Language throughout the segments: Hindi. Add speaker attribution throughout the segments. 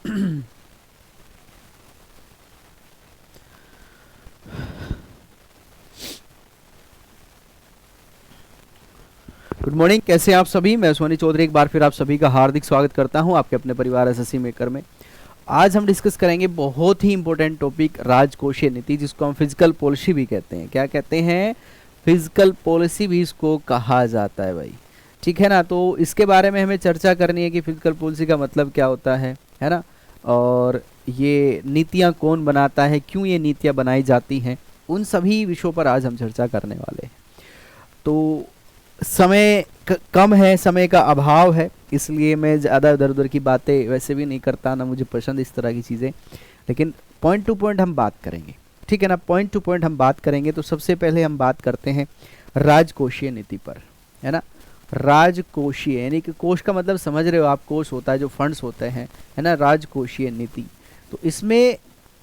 Speaker 1: गुड मॉर्निंग, कैसे हैं आप सभी। मैं सोनी चौधरी एक बार फिर आप सभी का हार्दिक स्वागत करता हूं आपके अपने परिवार एसएससी मेकर में। आज हम डिस्कस करेंगे बहुत ही इंपॉर्टेंट टॉपिक, राजकोषीय नीति, जिसको हम फिजिकल पॉलिसी भी कहते हैं। क्या कहते हैं? फिजिकल पॉलिसी भी इसको कहा जाता है भाई, ठीक है ना। तो इसके बारे में हमें चर्चा करनी है कि फिजिकल पॉलिसी का मतलब क्या होता है ना, और ये नीतियाँ कौन बनाता है, क्यों ये नीतियाँ बनाई जाती हैं, उन सभी विषयों पर आज हम चर्चा करने वाले हैं। तो समय कम है, समय का अभाव है, इसलिए मैं ज़्यादा इधर उधर की बातें वैसे भी नहीं करता, ना मुझे पसंद इस तरह की चीज़ें, लेकिन पॉइंट टू पॉइंट हम बात करेंगे, ठीक है ना। पॉइंट टू पॉइंट हम बात करेंगे। तो सबसे पहले हम बात करते हैं राजकोषीय नीति पर, है ना। राजकोषीय यानी कि कोष का मतलब समझ रहे हो आप, कोष होता है जो फंड्स होते हैं, है ना। राजकोषीय नीति, तो इसमें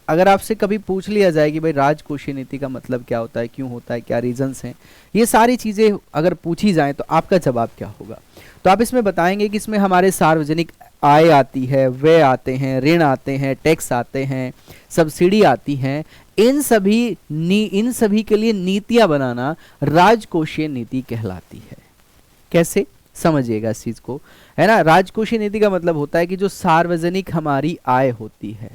Speaker 1: अगर आपसे कभी पूछ लिया जाए कि भाई राजकोषीय नीति का मतलब क्या होता है, क्यों होता है, क्या रीजंस हैं, ये सारी चीज़ें अगर पूछी जाएं तो आपका जवाब क्या होगा? तो आप इसमें बताएंगे कि इसमें हमारे सार्वजनिक आय आती है, व्यय आते हैं, ऋण आते हैं, टैक्स आते हैं, सब्सिडी आती हैं। इन सभी के लिए नीतियां बनाना राजकोषीय नीति कहलाती है। कैसे समझिएगा इस चीज को, है ना। राजकोषीय नीति का मतलब होता है कि जो सार्वजनिक हमारी आय होती है,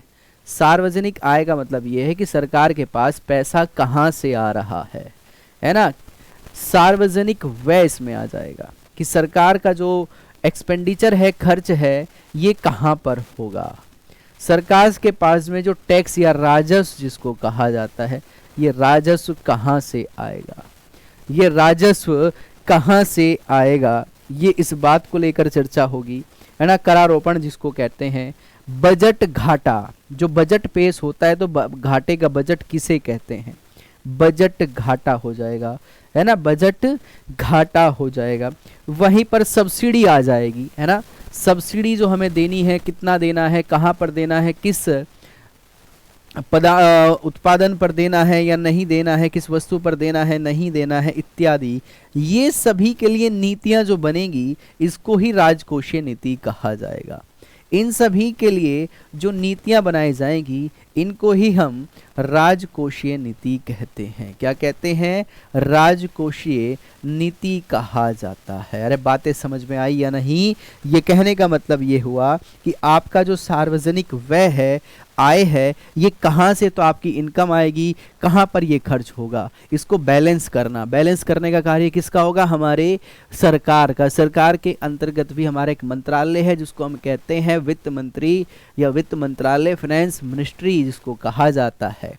Speaker 1: सार्वजनिक आय का मतलब यह है कि सरकार के पास पैसा कहाँ से आ रहा है ना। सार्वजनिक व्यय इसमें आ जाएगा कि सरकार का जो एक्सपेंडिचर है, खर्च है, ये कहाँ पर होगा। सरकार के पास में जो टैक्स या राजस्व जिसको कहा जाता है, ये राजस्व कहाँ से आएगा, ये राजस्व कहाँ से आएगा, ये इस बात को लेकर चर्चा होगी, है ना। करारोपण जिसको कहते हैं, बजट घाटा, जो बजट पेश होता है तो घाटे का बजट किसे कहते हैं, बजट घाटा हो जाएगा, है ना, बजट घाटा हो जाएगा। वहीं पर सब्सिडी आ जाएगी, है ना। सब्सिडी जो हमें देनी है, कितना देना है, कहाँ पर देना है, किस उत्पादन पर देना है या नहीं देना है, किस वस्तु पर देना है, नहीं देना है, इत्यादि। ये सभी के लिए नीतियां जो बनेगी, इसको ही राजकोषीय नीति कहा जाएगा। इन सभी के लिए जो नीतियां बनाई जाएंगी, इनको ही हम राजकोषीय नीति कहते हैं। क्या कहते हैं? राजकोषीय नीति कहा जाता है। अरे बातें समझ में आई या नहीं? ये कहने का मतलब ये हुआ कि आपका जो सार्वजनिक व्यय है, आय है, ये कहाँ से तो आपकी इनकम आएगी, कहाँ पर ये खर्च होगा, इसको बैलेंस करना। बैलेंस करने का कार्य किसका होगा? हमारे सरकार का। सरकार के अंतर्गत भी हमारा एक मंत्रालय है जिसको हम कहते हैं वित्त मंत्री या वित्त मंत्रालय, फाइनेंस मिनिस्ट्री जिसको कहा जाता है।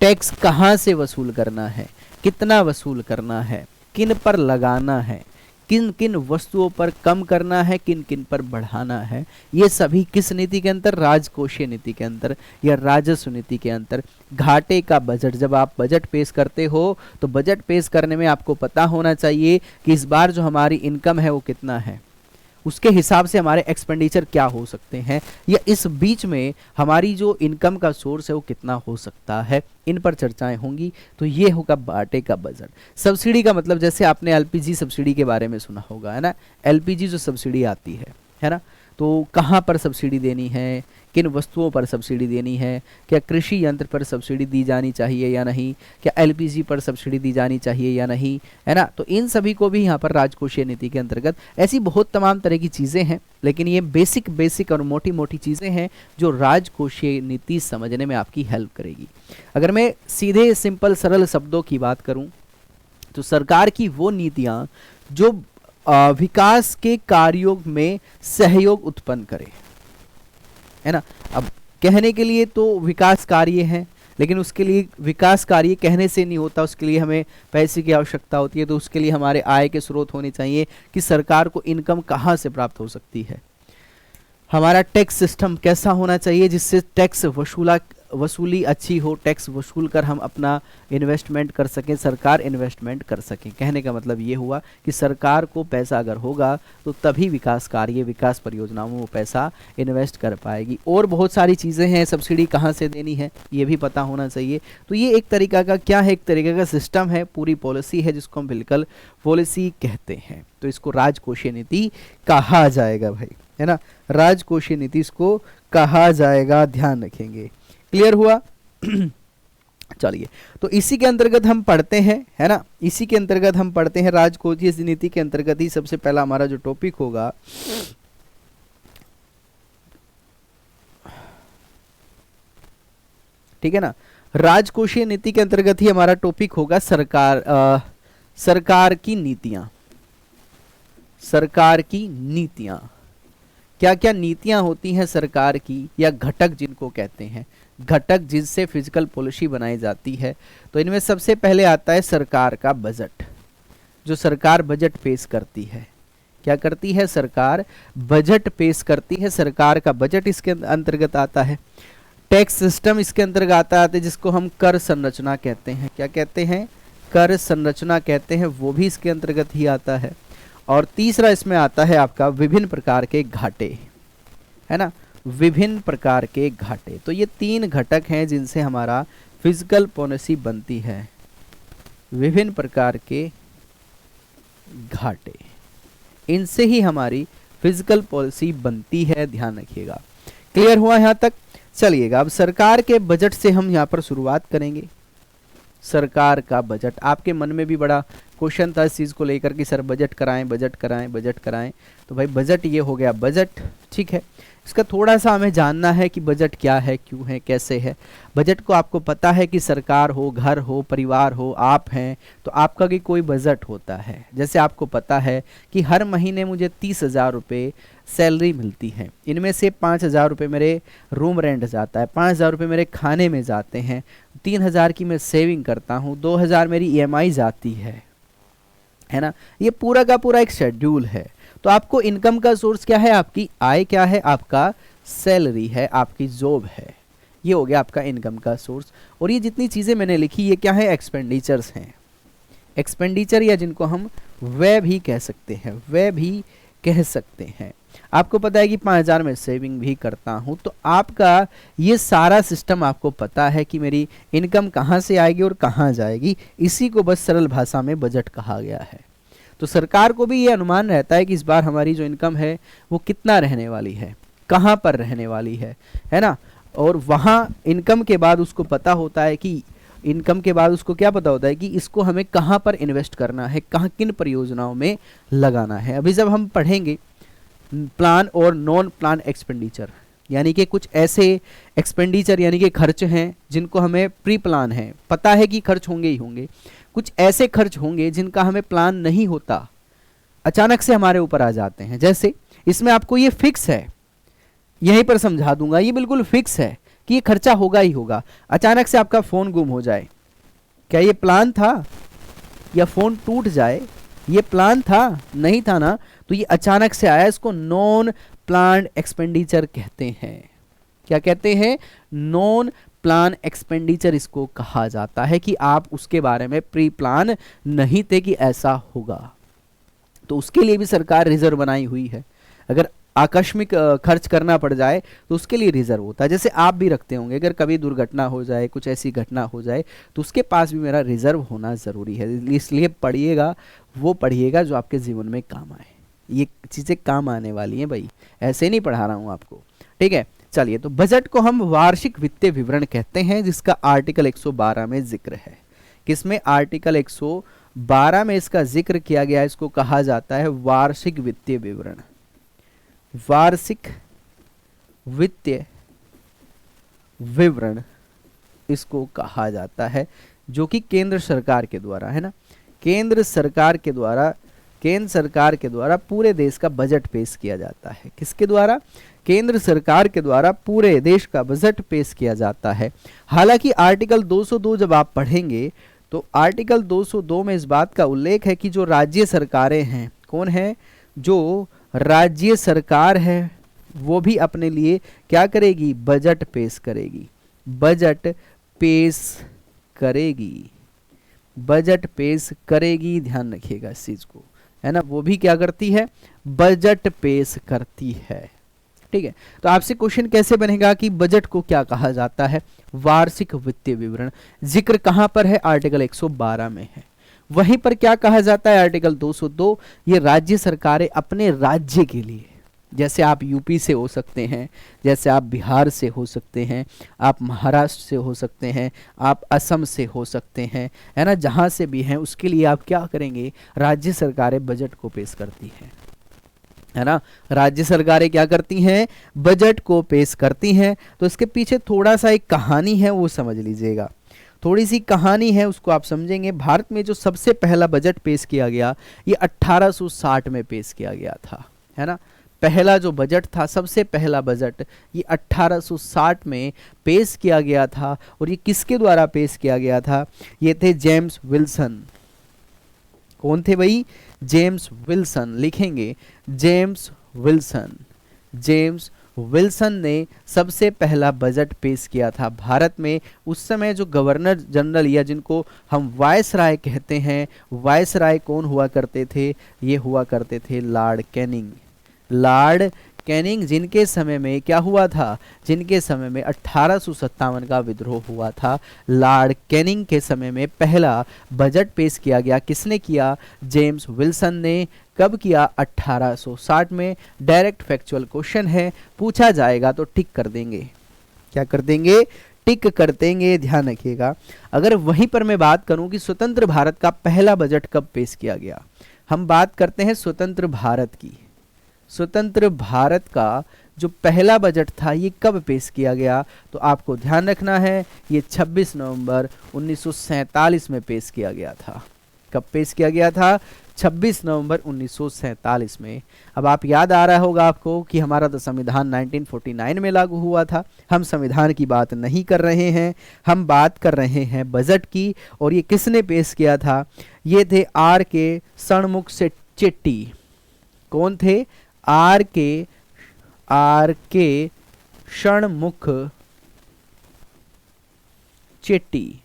Speaker 1: टैक्स कहाँ से वसूल करना है, कितना वसूल करना है, किन पर लगाना है, किन किन वस्तुओं पर कम करना है, किन किन पर बढ़ाना है, ये सभी किस नीति के अंतर? राजकोषीय नीति के अंतर या राजस्व नीति के अंतर। घाटे का बजट, जब आप बजट पेश करते हो तो बजट पेश करने में आपको पता होना चाहिए कि इस बार जो हमारी इनकम है वो कितना है, उसके हिसाब से हमारे एक्सपेंडिचर क्या हो सकते हैं, या इस बीच में हमारी जो इनकम का सोर्स है वो कितना हो सकता है। इन पर चर्चाएं होंगी। तो ये होगा बाटे का बजट। सब्सिडी का मतलब, जैसे आपने एलपीजी सब्सिडी के बारे में सुना होगा, है ना। एलपीजी जो सब्सिडी आती है ना, तो कहाँ पर सब्सिडी देनी है, किन वस्तुओं पर सब्सिडी देनी है, क्या कृषि यंत्र पर सब्सिडी दी जानी चाहिए या नहीं, क्या एलपीजी पर सब्सिडी दी जानी चाहिए या नहीं, है ना। तो इन सभी को भी यहाँ पर राजकोषीय नीति के अंतर्गत, ऐसी बहुत तमाम तरह की चीज़ें हैं, लेकिन ये बेसिक और मोटी मोटी चीज़ें हैं जो राजकोषीय नीति समझने में आपकी हेल्प करेगी। अगर मैं सीधे सिंपल सरल शब्दों की बात करूँ तो सरकार की वो नीतियाँ जो विकास के कार्यों में सहयोग उत्पन्न करे, है ना। अब कहने के लिए तो विकास कार्य है, लेकिन उसके लिए विकास कार्य कहने से नहीं होता, उसके लिए हमें पैसे की आवश्यकता होती है। तो उसके लिए हमारे आय के स्रोत होने चाहिए कि सरकार को इनकम कहाँ से प्राप्त हो सकती है, हमारा टैक्स सिस्टम कैसा होना चाहिए जिससे टैक्स वसूली अच्छी हो, टैक्स वसूल कर हम अपना इन्वेस्टमेंट कर सकें, सरकार इन्वेस्टमेंट कर सकें। कहने का मतलब ये हुआ कि सरकार को पैसा अगर होगा तो तभी विकास कार्य, विकास परियोजनाओं में वो पैसा इन्वेस्ट कर पाएगी। और बहुत सारी चीज़ें हैं, सब्सिडी कहाँ से देनी है ये भी पता होना चाहिए। तो ये एक तरीका का क्या है, एक तरीके का सिस्टम है, पूरी पॉलिसी है जिसको हम फिजिकल पॉलिसी कहते हैं। तो इसको राजकोषीय नीति कहा जाएगा भाई, है ना, राजकोषीय नीति इसको कहा जाएगा, ध्यान रखेंगे। क्लियर हुआ? चलिए, तो इसी के अंतर्गत हम पढ़ते हैं, है ना, इसी के अंतर्गत हम पढ़ते हैं, राजकोषीय नीति के अंतर्गत ही सबसे पहला हमारा जो टॉपिक होगा ठीक है ना, राजकोषीय नीति के अंतर्गत ही हमारा टॉपिक होगा सरकार की नीतियां। सरकार की नीतियां, क्या क्या नीतियां होती हैं सरकार की, या घटक जिनको कहते हैं, घटक जिनसे फिजिकल पॉलिसी बनाई जाती है। तो इनमें सबसे पहले आता है सरकार का बजट। जो सरकार बजट पेश करती है, क्या करती है? सरकार बजट पेश करती है, सरकार का बजट इसके अंतर्गत आता है। टैक्स सिस्टम इसके अंतर्गत आता है, जिसको हम कर संरचना कहते हैं। क्या कहते हैं? कर संरचना कहते हैं, वो भी इसके अंतर्गत ही आता है। और तीसरा इसमें आता है आपका विभिन्न प्रकार के घाटे, है ना, विभिन्न प्रकार के घाटे। तो ये तीन घटक हैं जिनसे हमारा फिजिकल पॉलिसी बनती है, विभिन्न प्रकार के घाटे, इनसे ही हमारी फिजिकल पॉलिसी बनती है, ध्यान रखिएगा। क्लियर हुआ यहाँ तक? चलिएगा, अब सरकार के बजट से हम यहाँ पर शुरुआत करेंगे। सरकार का बजट, आपके मन में भी बड़ा क्वेश्चन था इस चीज़ को लेकर कि सर बजट कराएं, बजट कराएं, बजट कराएं। तो भाई बजट ये हो गया बजट, ठीक है। इसका थोड़ा सा हमें जानना है कि बजट क्या है, क्यों है, कैसे है। बजट को आपको पता है कि सरकार हो, घर हो, परिवार हो, आप हैं, तो आपका भी कोई बजट होता है। जैसे आपको पता है कि हर महीने मुझे 30,000 रुपये सैलरी मिलती है, इनमें से 5,000 रुपये मेरे रूम रेंट जाता है, 5,000 रुपये मेरे खाने में जाते हैं, 3,000 की मैं सेविंग करता हूँ, 2,000 मेरी EMI जाती है ना। ये पूरा का पूरा एक शेड्यूल है। तो आपको इनकम का सोर्स क्या है? आपकी आय क्या है? आपका सैलरी है, आपकी जॉब है। ये हो गया आपका इनकम का सोर्स। और ये जितनी चीज़ें मैंने लिखी ये क्या है? एक्सपेंडिचर्स हैं। एक्सपेंडिचर, या जिनको हम व्यय भी कह सकते हैं, व्यय भी कह सकते हैं। आपको पता है कि 5,000 में सेविंग भी करता हूं, तो आपका ये सारा सिस्टम आपको पता है कि मेरी इनकम कहां से आएगी और कहां जाएगी। इसी को बस सरल भाषा में बजट कहा गया है। तो सरकार को भी ये अनुमान रहता है कि इस बार हमारी जो इनकम है वो कितना रहने वाली है, कहां पर रहने वाली है ना। और वहां इनकम के बाद उसको पता होता है कि इनकम के बाद उसको क्या पता होता है कि इसको हमें कहां पर इन्वेस्ट करना है, कहां किन परियोजनाओं में लगाना है। अभी जब हम पढ़ेंगे प्लान और नॉन प्लान एक्सपेंडिचर, यानी कि कुछ ऐसे एक्सपेंडिचर यानी कि खर्च हैं जिनको हमें प्री प्लान है, पता है कि खर्च होंगे ही होंगे। कुछ ऐसे खर्च होंगे जिनका हमें प्लान नहीं होता, अचानक से हमारे ऊपर आ जाते हैं। जैसे इसमें आपको ये फिक्स है, यहीं पर समझा दूंगा, ये बिल्कुल फिक्स है कि ये खर्चा होगा ही होगा। अचानक से आपका फ़ोन गुम हो जाए, क्या ये प्लान था? या फ़ोन टूट जाए, ये प्लान था? नहीं था ना। तो ये अचानक से आया, इसको नॉन प्लान्ड एक्सपेंडिचर कहते हैं। क्या कहते हैं? नॉन प्लान एक्सपेंडिचर इसको कहा जाता है कि आप उसके बारे में प्री प्लान नहीं थे कि ऐसा होगा। तो उसके लिए भी सरकार रिजर्व बनाई हुई है। अगर आकस्मिक खर्च करना पड़ जाए तो उसके लिए रिजर्व होता है। जैसे आप भी रखते होंगे, अगर कभी दुर्घटना हो जाए, कुछ ऐसी घटना हो जाए, तो उसके पास भी मेरा रिजर्व होना ज़रूरी है। इसलिए पढ़िएगा, वो पढ़िएगा जो आपके जीवन में काम आए। ये चीज़ें काम आने वाली हैं भाई, ऐसे नहीं पढ़ा रहा हूँ आपको, ठीक है। चलिए, तो बजट को हम वार्षिक वित्तीय विवरण कहते हैं, जिसका आर्टिकल 112 में जिक्र है। किसमें? आर्टिकल 112 में इसका जिक्र किया गया है। इसको कहा जाता है वार्षिक वित्तीय विवरण। वार्षिक वित्तीय विवरण इसको कहा जाता है, जो कि केंद्र सरकार के द्वारा, है ना, केंद्र सरकार के द्वारा पूरे देश का बजट पेश किया जाता है। किसके द्वारा? केंद्र सरकार के द्वारा पूरे देश का बजट पेश किया जाता है। हालांकि आर्टिकल 202 जब आप पढ़ेंगे तो आर्टिकल 202 में इस बात का उल्लेख है कि जो राज्य सरकारें हैं, कौन है? जो राज्य सरकार है वो भी अपने लिए क्या करेगी? बजट पेश करेगी। बजट पेश करेगी, बजट पेश करेगी, ध्यान रखिएगा इस चीज को, है ना। वो भी क्या करती है? बजट पेश करती है, ठीक है। तो आपसे क्वेश्चन कैसे बनेगा कि बजट को क्या कहा जाता है? वार्षिक वित्तीय विवरण। जिक्र कहां पर है? आर्टिकल 112 में है। वहीं पर क्या कहा जाता है? आर्टिकल 202, ये राज्य सरकारें अपने राज्य के लिए, जैसे आप यूपी से हो सकते हैं, जैसे आप बिहार से हो सकते हैं, आप महाराष्ट्र से हो सकते हैं, आप असम से हो सकते हैं, है ना, जहाँ से भी हैं उसके लिए आप क्या करेंगे, राज्य सरकारें बजट को पेश करती हैं, है ना, राज्य सरकारें क्या करती हैं, बजट को पेश करती हैं। तो इसके पीछे थोड़ा सा एक कहानी है, वो समझ लीजिएगा, थोड़ी सी कहानी है, उसको आप समझेंगे। भारत में जो सबसे पहला बजट पेश किया गया ये 1860 में पेश किया गया था, है ना, पहला जो बजट था, सबसे पहला बजट ये 1860 में पेश किया गया था। और ये किसके द्वारा पेश किया गया था, ये थे जेम्स विल्सन। कौन थे भाई, जेम्स विल्सन, लिखेंगे जेम्स विल्सन। जेम्स विल्सन ने सबसे पहला बजट पेश किया था भारत में। उस समय जो गवर्नर जनरल या जिनको हम वायसराय कहते हैं, वायसराय कौन हुआ करते थे, ये हुआ करते थे लॉर्ड कैनिंग। लॉर्ड कैनिंग, जिनके समय में क्या हुआ था, जिनके समय में 1857 का विद्रोह हुआ था, लॉर्ड कैनिंग के समय में पहला बजट पेश किया गया। किसने किया, जेम्स विल्सन ने। कब किया, 1860 में। डायरेक्ट फैक्चुअल क्वेश्चन है, पूछा जाएगा तो टिक कर देंगे। क्या कर देंगे, टिक कर देंगे, ध्यान रखिएगा। अगर वहीं पर मैं बात करूं कि स्वतंत्र भारत का पहला बजट कब पेश किया गया, हम बात करते हैं स्वतंत्र भारत की। स्वतंत्र भारत का जो पहला बजट था ये कब पेश किया गया, तो आपको ध्यान रखना है ये 26 नवंबर 1947 में पेश किया गया था। कब पेश किया गया था, 26 नवंबर 1947 में। अब आप याद आ रहा होगा आपको कि हमारा तो संविधान 1949 में लागू हुआ था। हम संविधान की बात नहीं कर रहे हैं, हम बात कर रहे हैं बजट की। और ये किसने पेश किया था, ये थे आर के षणमुख से चेट्टी। कौन थे, आर के षणमुख चेट्टी।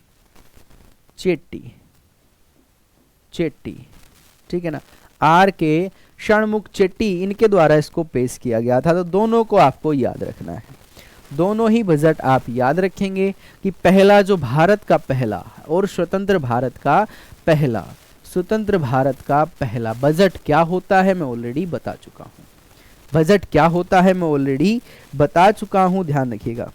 Speaker 1: ठीक है ना, आर के षणमुख चेट्टी, इनके द्वारा इसको पेश किया गया था। तो दोनों को आपको याद रखना है, दोनों ही बजट आप याद रखेंगे कि पहला जो भारत का पहला और स्वतंत्र भारत का पहला, स्वतंत्र भारत का पहला बजट क्या होता है मैं ऑलरेडी बता चुका हूं। बजट क्या होता है मैं ऑलरेडी बता चुका हूं, ध्यान रखिएगा।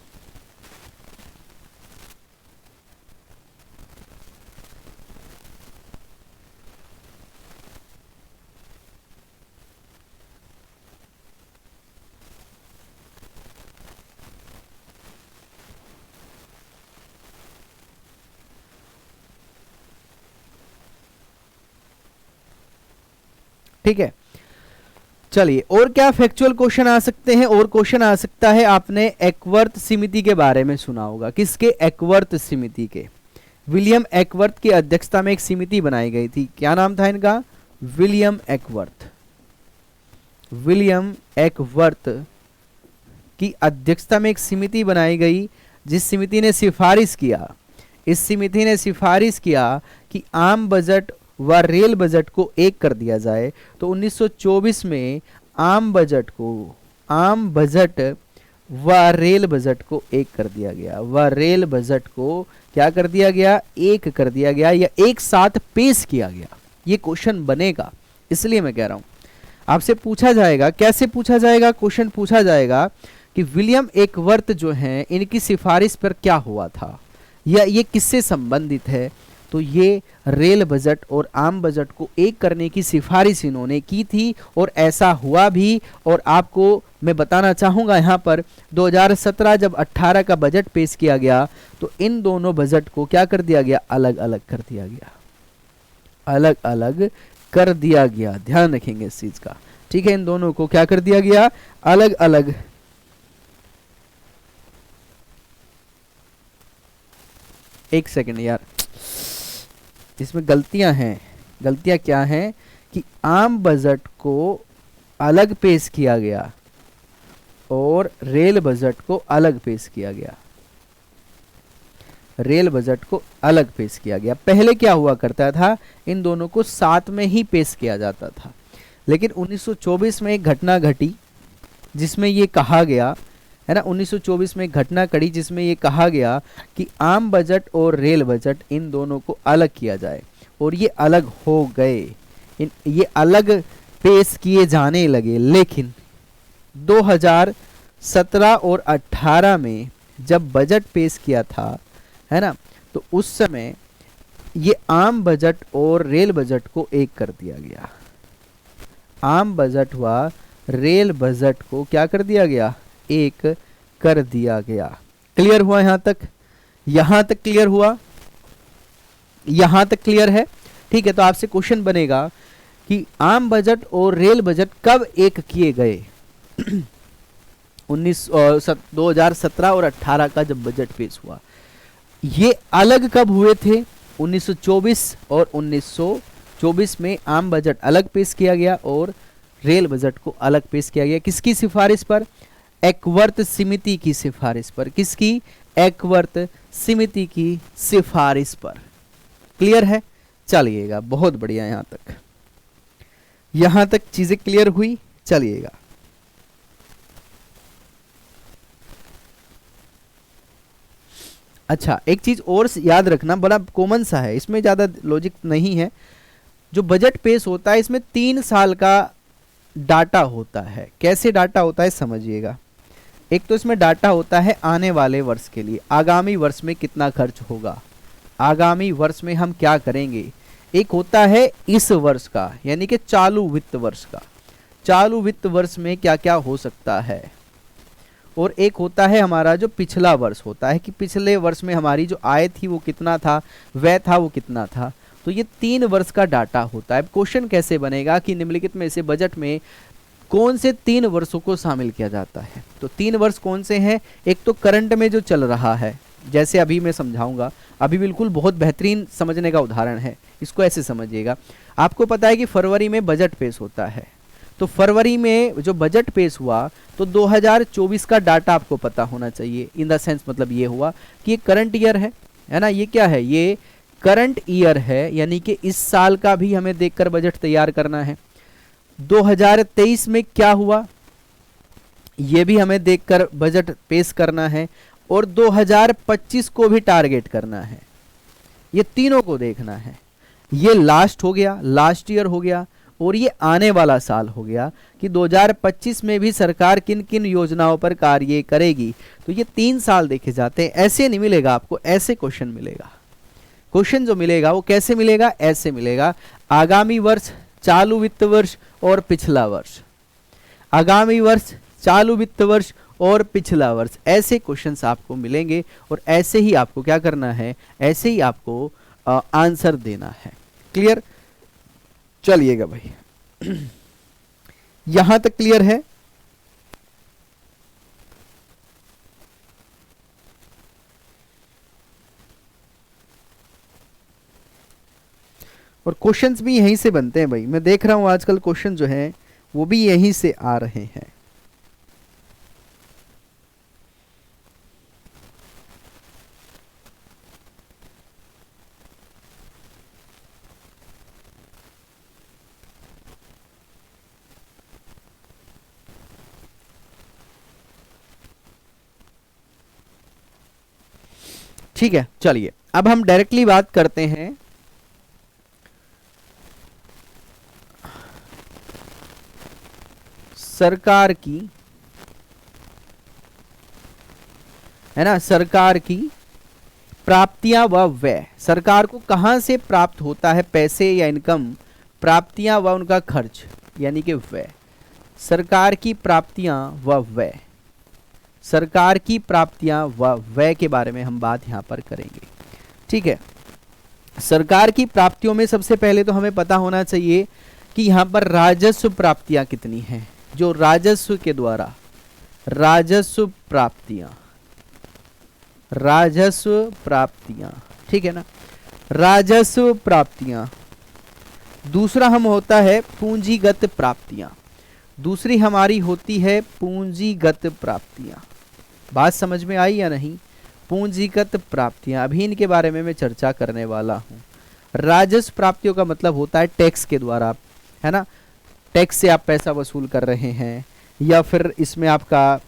Speaker 1: ठीक है, चलिए और क्या फैक्चुअल क्वेश्चन आ सकते हैं, और क्वेश्चन आ सकता है, आपने एकवर्थ समिति के बारे में सुना होगा। किसके, एकवर्थ समिति के। विलियम एकवर्थ की अध्यक्षता में एक समिति बनाई गई थी, क्या नाम था इनका, विलियम एकवर्थ। विलियम एकवर्थ की अध्यक्षता में एक समिति बनाई गई, जिस समिति ने सिफारिश किया, इस समिति ने सिफारिश किया कि आम बजट व रेल बजट को एक कर दिया जाए। तो 1924 में आम बजट व रेल बजट को एक कर दिया गया, व रेल बजट को क्या कर दिया गया, एक कर दिया गया, या एक साथ पेश किया गया। ये क्वेश्चन बनेगा, इसलिए मैं कह रहा हूं आपसे पूछा जाएगा। कैसे पूछा जाएगा, क्वेश्चन पूछा जाएगा कि विलियम एकवर्थ जो हैं इनकी सिफारिश पर क्या हुआ था, या ये किससे संबंधित है। तो ये रेल बजट और आम बजट को एक करने की सिफारिश इन्होंने की थी, और ऐसा हुआ भी। और आपको मैं बताना चाहूँगा यहाँ पर 2017 जब 18 का बजट पेश किया गया तो इन दोनों बजट को क्या कर दिया गया, अलग अलग कर दिया गया, अलग अलग कर दिया गया। ध्यान रखेंगे इस चीज का, ठीक है। इन दोनों को क्या कर दिया गया, अलग अलग। एक सेकंड यार, इसमें गलतियां हैं। गलतियां क्या हैं कि आम बजट को अलग पेश किया गया और रेल बजट को अलग पेश किया गया, रेल बजट को अलग पेश किया गया। पहले क्या हुआ करता था, इन दोनों को साथ में ही पेश किया जाता था। लेकिन 1924 में एक घटना घटी जिसमें ये कहा गया, है ना, 1924 में एक घटना घटी जिसमें ये कहा गया कि आम बजट और रेल बजट इन दोनों को अलग किया जाए, और ये अलग हो गए, ये अलग पेश किए जाने लगे। लेकिन 2017 और 18 में जब बजट पेश किया था, है ना, तो उस समय ये आम बजट और रेल बजट को एक कर दिया गया। आम बजट व रेल बजट को क्या कर दिया गया, एक कर दिया गया। क्लियर हुआ यहां तक? यहां तक क्लियर हुआ? यहां तक क्लियर है? ठीक है, तो आपसे क्वेश्चन बनेगा कि आम बजट और रेल बजट कब एक किए गए? 2017 और 18 का जब बजट पेश हुआ, ये अलग कब हुए थे? 1924 और 1924 में आम बजट अलग पेश किया गया और रेल बजट को अलग पेश किया गया। किसकी सिफारिश पर? एकवर्त समिति की सिफारिश पर। किसकी? एकवर्त समिति की सिफारिश पर। क्लियर है? चलिएगा, बहुत बढ़िया। यहां तक चीजें क्लियर हुई? चलिएगा, अच्छा एक चीज और याद रखना, बड़ा कॉमन सा है, इसमें ज्यादा लॉजिक नहीं है। जो बजट पेश होता है इसमें 3 साल का डाटा होता है। कैसे डाटा होता है समझिएगा। एक तो इसमें डाटा होता है आने वाले वर्ष के लिए, आगामी वर्ष में कितना खर्च होगा, आगामी वर्ष में हम क्या करेंगे। एक होता है इस वर्ष का, यानी कि चालू वित्त वर्ष का, चालू वित्त वर्ष में क्या क्या हो सकता है। और एक होता है हमारा जो पिछला वर्ष होता है, कि पिछले वर्ष में हमारी जो आय थी वो कितना था, व्यय था वो कितना था। तो ये 3 वर्ष का डाटा होता है। क्वेश्चन कैसे बनेगा कि निम्नलिखित में से बजट में कौन से 3 वर्षों को शामिल किया जाता है। तो 3 वर्ष कौन से हैं? एक तो करंट में जो चल रहा है, जैसे अभी मैं समझाऊंगा, अभी बिल्कुल बहुत बेहतरीन समझने का उदाहरण है, इसको ऐसे समझिएगा। आपको पता है कि फरवरी में बजट पेश होता है, तो फरवरी में जो बजट पेश हुआ तो 2024 का डाटा आपको पता होना चाहिए। इन द सेंस मतलब ये हुआ कि ये करंट ईयर है ना, ये क्या है, ये करंट ईयर है, यानी कि इस साल का भी हमें देखकर बजट तैयार करना है। 2023 में क्या हुआ ये भी हमें देखकर बजट पेश करना है, और 2025 को भी टारगेट करना है। ये तीनों को देखना है। ये लास्ट हो गया, लास्ट ईयर हो गया, और ये आने वाला साल हो गया कि 2025 में भी सरकार किन किन योजनाओं पर कार्य करेगी। तो ये 3 साल देखे जाते हैं। ऐसे नहीं मिलेगा आपको, ऐसे क्वेश्चन मिलेगा। क्वेश्चन जो मिलेगा वो कैसे मिलेगा? ऐसे मिलेगा, आगामी वर्ष, चालू वित्त वर्ष और पिछला वर्ष, आगामी वर्ष, चालू वित्त वर्ष और पिछला वर्ष। ऐसे क्वेश्चंस आपको मिलेंगे और ऐसे ही आपको क्या करना है, ऐसे ही आपको आंसर देना है। क्लियर? चलिएगा भाई, यहां तक क्लियर है? और क्वेश्चंस भी यहीं से बनते हैं भाई। मैं देख रहा हूं आजकल क्वेश्चन जो हैं वो भी यहीं से आ रहे हैं। ठीक है, चलिए अब हम डायरेक्टली बात करते हैं सरकार की, है ना, सरकार की प्राप्तियां व व्यय। सरकार को कहां से प्राप्त होता है पैसे या इनकम, प्राप्तियां व उनका खर्च यानी कि व्यय। सरकार की प्राप्तियां व व्यय, सरकार की प्राप्तियां व व्यय के बारे में हम बात यहां पर करेंगे। ठीक है, सरकार की प्राप्तियों में सबसे पहले तो हमें पता होना चाहिए कि यहां पर राजस्व प्राप्तियां कितनी हैं। जो राजस्व के द्वारा, राजस्व प्राप्तियां, राजस्व प्राप्तियां, ठीक है ना, राजस्व प्राप्तियां। दूसरा हम होता है पूंजीगत प्राप्तियां, दूसरी हमारी होती है पूंजीगत प्राप्तियां। बात समझ में आई या नहीं? पूंजीगत प्राप्तियां, अभी इनके बारे में मैं चर्चा करने वाला हूं। राजस्व प्राप्तियों का मतलब होता है टैक्स के द्वारा, है ना, टैक्स से आप पैसा वसूल कर रहे हैं, या फिर इसमें आपका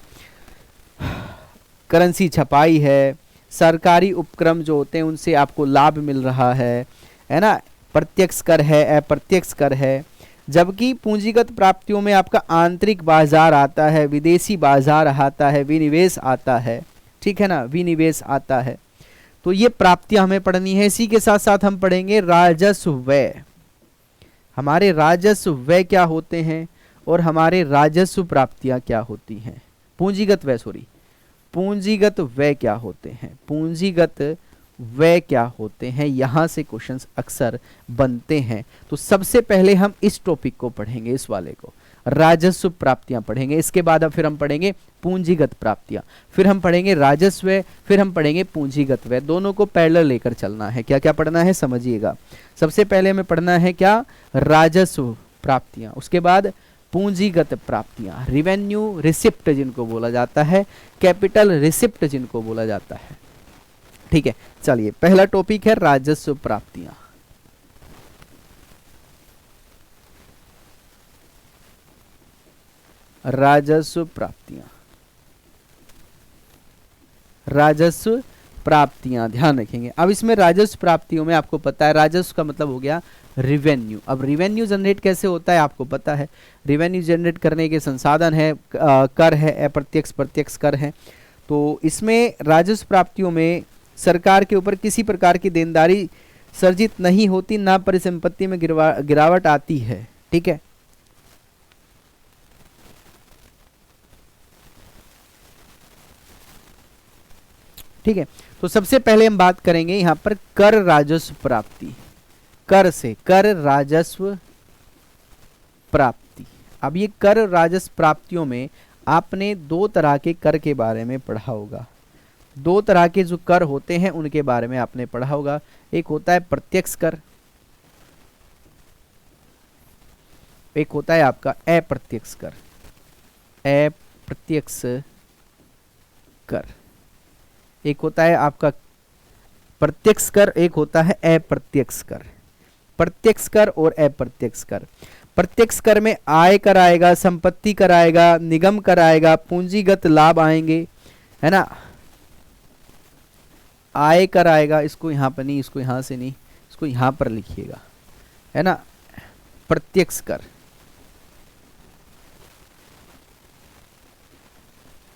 Speaker 1: करेंसी छपाई है, सरकारी उपक्रम जो होते हैं उनसे आपको लाभ मिल रहा है ना, प्रत्यक्ष कर है, अप्रत्यक्ष कर है, जबकि पूंजीगत प्राप्तियों में आपका आंतरिक बाजार आता है, विदेशी बाजार आता है, विनिवेश आता है, ठीक है ना, विनिवेश आता है। तो ये प्राप्तियां हमें पढ़नी है। इसी के साथ साथ हम पढ़ेंगे राजस्व व्यय। हमारे राजस्व व्यय क्या होते हैं और हमारे राजस्व प्राप्तियां क्या होती हैं। पूंजीगत व्यय, सॉरी, पूंजीगत व्यय क्या होते हैं, पूंजीगत व्यय क्या होते हैं, यहां से क्वेश्चंस अक्सर बनते हैं। तो सबसे पहले हम इस टॉपिक को पढ़ेंगे, इस वाले को, राजस्व प्राप्तियां पढ़ेंगे। इसके बाद अब फिर हम पढ़ेंगे पूंजीगत प्राप्तियां, फिर हम पढ़ेंगे राजस्व व्यय, फिर हम पढ़ेंगे पूंजीगत व्यय। दोनों को पैरेलल लेकर चलना है। क्या क्या पढ़ना है समझिएगा। सबसे पहले हमें पढ़ना है क्या, राजस्व प्राप्तियां, उसके बाद पूंजीगत प्राप्तियां, रिवेन्यू रिसिप्ट जिनको बोला जाता है, कैपिटल रिसिप्ट जिनको बोला जाता है। ठीक है, चलिए पहला टॉपिक है राजस्व प्राप्तियां। राजस्व प्राप्तियां, राजस्व प्राप्तियां ध्यान रखेंगे। अब इसमें राजस्व प्राप्तियों में आपको पता है राजस्व का मतलब हो गया रिवेन्यू। अब रिवेन्यू जनरेट कैसे होता है आपको पता है। रिवेन्यू जनरेट करने के संसाधन है, कर है, अप्रत्यक्ष प्रत्यक्ष कर है। तो इसमें राजस्व प्राप्तियों में सरकार के ऊपर किसी प्रकार की देनदारी सर्जित नहीं होती, ना परिसंपत्ति में गिरावट आती है। ठीक है, ठीक है। तो सबसे पहले हम बात करेंगे यहां पर कर राजस्व प्राप्ति, कर से कर राजस्व प्राप्ति। अब ये कर राजस्व प्राप्तियों में आपने दो तरह के कर के बारे में पढ़ा होगा। दो तरह के जो कर होते हैं उनके बारे में आपने पढ़ा होगा। एक होता है प्रत्यक्ष कर, एक होता है आपका अप्रत्यक्ष कर। अप्रत्यक्ष कर एक होता है आपका प्रत्यक्ष कर, एक होता है अप्रत्यक्ष कर। प्रत्यक्ष कर और अप्रत्यक्ष कर। प्रत्यक्ष कर में आय कर आएगा, संपत्ति कर आएगा, निगम कर आएगा, पूंजीगत लाभ आएंगे, है ना, आय कर आएगा। इसको यहां पर नहीं, इसको यहां से नहीं, इसको यहां पर लिखिएगा, है ना, प्रत्यक्ष कर,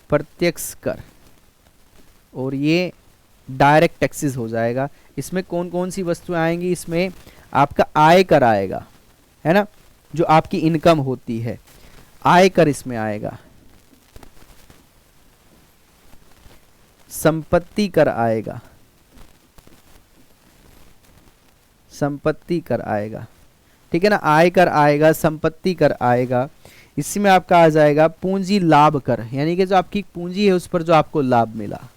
Speaker 1: प्रत्यक्ष कर। और ये डायरेक्ट टैक्सेस हो जाएगा। इसमें कौन कौन सी वस्तुएं आएंगी, इसमें आपका आय कर आएगा, है ना, जो आपकी इनकम होती है, आय कर इसमें आएगा, संपत्ति कर आएगा, संपत्ति कर आएगा, ठीक है ना, आय कर आएगा, संपत्ति कर आएगा। इसमें आपका आ जाएगा पूंजी लाभ कर, यानी कि जो आपकी पूंजी है उस पर जो आपको लाभ मिला,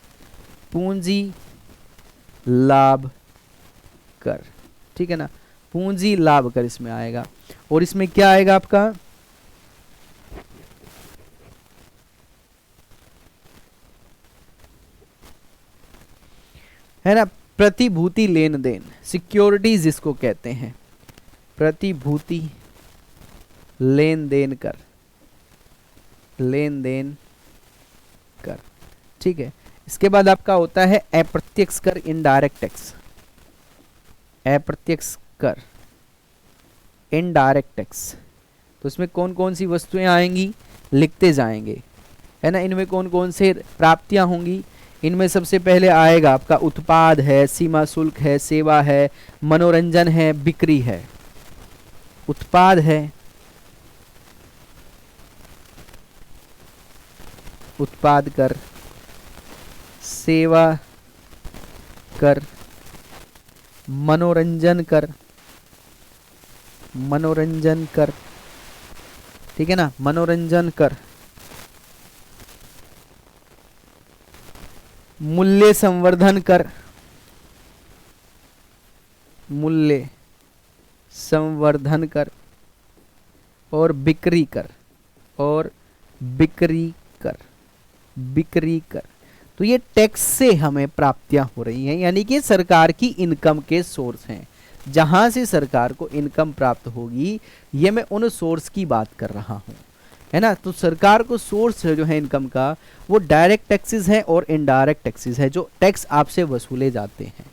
Speaker 1: पूंजी लाभ कर, ठीक है ना, पूंजी लाभ कर इसमें आएगा। और इसमें क्या आएगा आपका, है ना, प्रतिभूति लेन देन, सिक्योरिटीज जिसको कहते हैं, प्रतिभूति लेन देन कर, लेन देन कर, ठीक है। इसके बाद आपका होता है अप्रत्यक्ष कर, इनडायरेक्ट टैक्स, अप्रत्यक्ष कर, इनडायरेक्ट टैक्स। तो इसमें कौन कौन सी वस्तुएं आएंगी लिखते जाएंगे, है ना, इनमें कौन कौन से प्राप्तियां होंगी। इनमें सबसे पहले आएगा आपका उत्पाद है, सीमा शुल्क है, सेवा है, मनोरंजन है, बिक्री है। उत्पाद है, उत्पाद कर, सेवा कर, मनोरंजन कर, मनोरंजन कर, ठीक है ना, मनोरंजन कर, मूल्य संवर्धन कर, मूल्य संवर्धन कर, और बिक्री कर, और बिक्री कर, बिक्री कर। तो ये टैक्स से हमें प्राप्तियां हो रही हैं, यानी कि सरकार की इनकम के सोर्स हैं। जहां से सरकार को इनकम प्राप्त होगी, ये मैं उन सोर्स की बात कर रहा हूं, है ना। तो सरकार को सोर्स जो है इनकम का, वो डायरेक्ट टैक्सेस है और इनडायरेक्ट टैक्सेस है, जो टैक्स आपसे वसूले जाते हैं।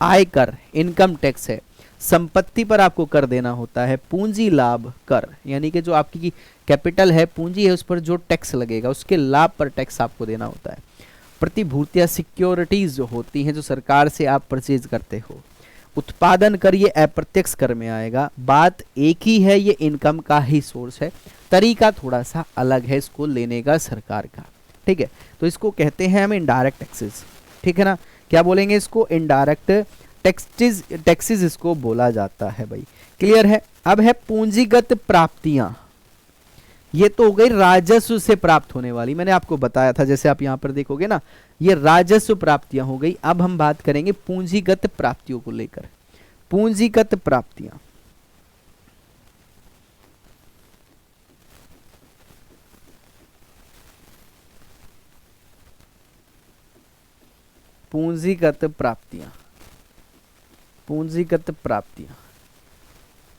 Speaker 1: आयकर इनकम टैक्स है, संपत्ति पर आपको कर देना होता है पूंजी लाभ कर, यानी कि जो आपकी कैपिटल है, पूंजी है, उस पर जो टैक्स लगेगा उसके लाभ पर टैक्स आपको देना होता है। प्रतिभूतियां सिक्योरिटीज जो होती हैं जो सरकार से आप परचेज करते हो। उत्पादन कर ये अप्रत्यक्ष कर में आएगा। बात एक ही है, ये इनकम का ही सोर्स है, तरीका थोड़ा सा अलग है इसको लेने का सरकार का। ठीक है, तो इसको कहते हैं हम इनडायरेक्ट टैक्सेस। ठीक है ना, क्या बोलेंगे इसको? इनडायरेक्ट टैक्सेस इसको बोला जाता है भाई। क्लियर है? अब है पूंजीगत प्राप्तियां। ये तो हो गई राजस्व से प्राप्त होने वाली, मैंने आपको बताया था, जैसे आप यहां पर देखोगे ना, ये राजस्व प्राप्तियां हो गई। अब हम बात करेंगे पूंजीगत प्राप्तियों को लेकर। पूंजीगत प्राप्तियां, पूंजीगत प्राप्तियां, पूंजीगत प्राप्तियां,